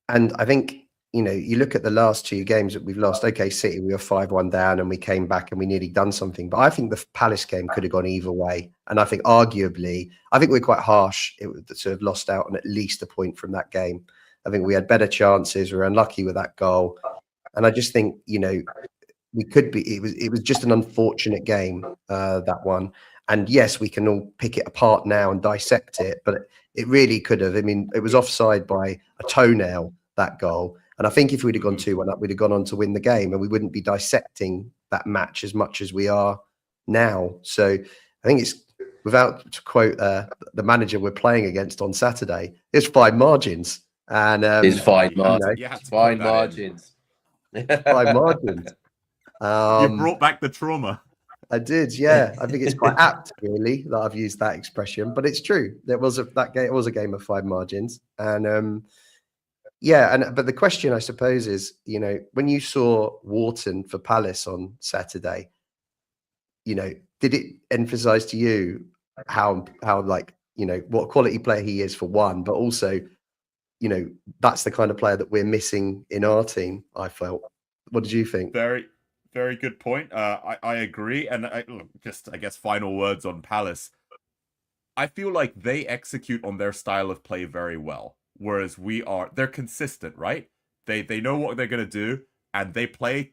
I think, you look at the last 2 games that we've lost. Okay, City, we were 5-1 down and we came back and we nearly done something. But I think the Palace game could have gone either way. And I think arguably, we're quite harsh to have lost out on at least a point from that game. I think we had better chances. We were unlucky with that goal. And I just think, we could be, it was just an unfortunate game, that one. And yes, we can all pick it apart now and dissect it, but it really could have. I mean, it was offside by a toenail, that goal. And I think if we'd have gone 2-1 up, we'd have gone on to win the game, and we wouldn't be dissecting that match as much as we are now. So I think it's, without to quote the manager we're playing against on Saturday, it's fine margins. And it's fine margins. It's fine margins. Fine margins. You brought back the trauma. I did, yeah. I think it's quite apt, really, that I've used that expression, but it's true. It was a game of 5 margins, and but the question, I suppose, is, when you saw Wharton for Palace on Saturday, did it emphasise to you how what quality player he is for one, but also, that's the kind of player that we're missing in our team? I felt. What did you think? Very, very good point. I agree. And I guess final words on Palace. I feel like they execute on their style of play very well, whereas they're consistent, right? They know what they're going to do, and they play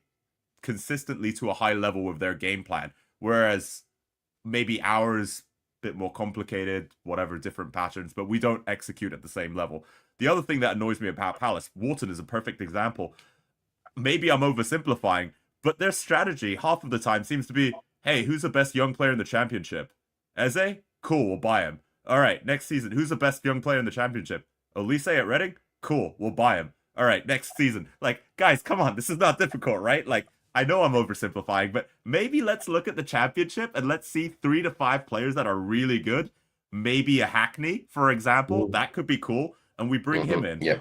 consistently to a high level with their game plan. Whereas maybe ours, a bit more complicated, whatever, different patterns, but we don't execute at the same level. The other thing that annoys me about Palace, Wharton is a perfect example. Maybe I'm oversimplifying, but their strategy half of the time seems to be, hey, who's the best young player in the championship? Eze? Cool, we'll buy him. All right, next season, who's the best young player in the championship? Olise at Reading? Cool, we'll buy him. All right, next season. Like, guys, come on, this is not difficult, right? Like, I know I'm oversimplifying, but maybe let's look at the championship and let's see 3 to 5 players that are really good. Maybe a Hackney, for example. That could be cool. And we bring him in. Yeah.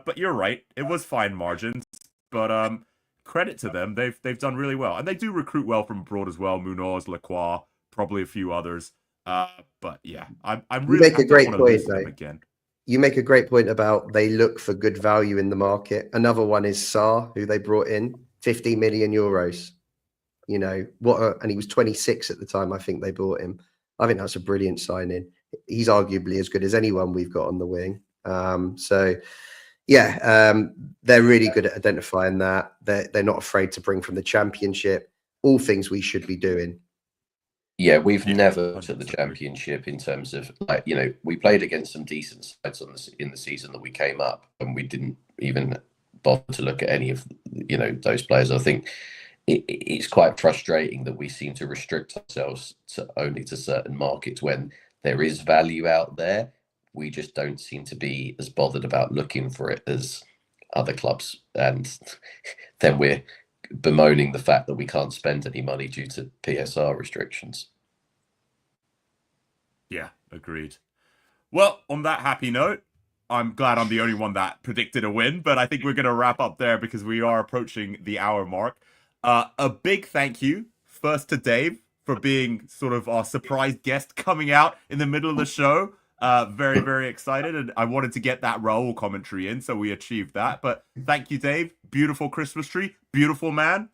But you're right. It was fine margins. But credit to them. They've done really well. And they do recruit well from abroad as well. Munoz, Lacroix, probably a few others. But yeah, I'm You really, make I a don't great want to point, list them though. again. You make a great point about they look for good value in the market. Another one is Saar, who they brought in, 50 million euros. You know, and he was 26 at the time, I think they bought him. I think that's a brilliant signing. He's arguably as good as anyone we've got on the wing. They're really good at identifying that. They're not afraid to bring from the Championship. All things we should be doing. Yeah, we've Yeah, never looked at the 100% agree. Championship in terms of, like, you know, we played against some decent sides in the season that we came up, and we didn't even bother to look at any of, you know, those players. I think it's quite frustrating that we seem to restrict ourselves to only to certain markets when there is value out there. We just don't seem to be as bothered about looking for it as other clubs, and then we're bemoaning the fact that we can't spend any money due to PSR restrictions. Yeah, agreed. Well, on that happy note, I'm glad I'm the only one that predicted a win, but I think we're going to wrap up there because we are approaching the hour mark. A big thank you first to Dave for being sort of our surprise guest coming out in the middle of the show. Very, very excited. And I wanted to get that Raul commentary in, so we achieved that. But thank you, Dave. Beautiful Christmas tree. Beautiful man.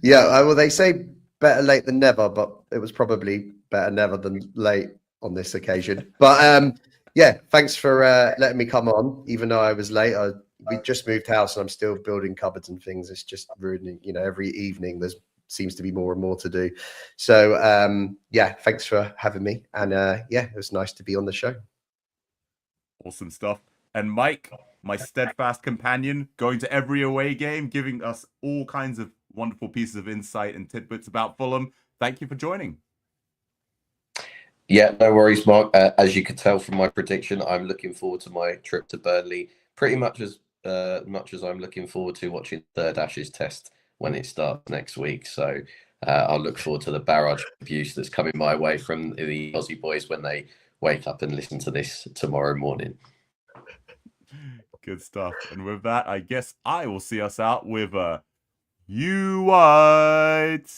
Yeah, well, they say better late than never, but it was probably better never than late on this occasion. But yeah, thanks for letting me come on, even though I was late. We just moved house and I'm still building cupboards and things. It's just ruining, you know, every evening there's seems to be more and more to do. So yeah, thanks for having me. And yeah, it was nice to be on the show. Awesome stuff. And Mike, my steadfast companion, going to every away game, giving us all kinds of wonderful pieces of insight and tidbits about Fulham. Thank you for joining. Yeah, no worries, Mark. As you could tell from my prediction, I'm looking forward to my trip to Burnley pretty much as I'm looking forward to watching Third Ashes test when it starts next week. So I'll look forward to the barrage of abuse that's coming my way from the Aussie boys when they wake up and listen to this tomorrow morning. Good stuff. And with that, I guess I will see us out with You White.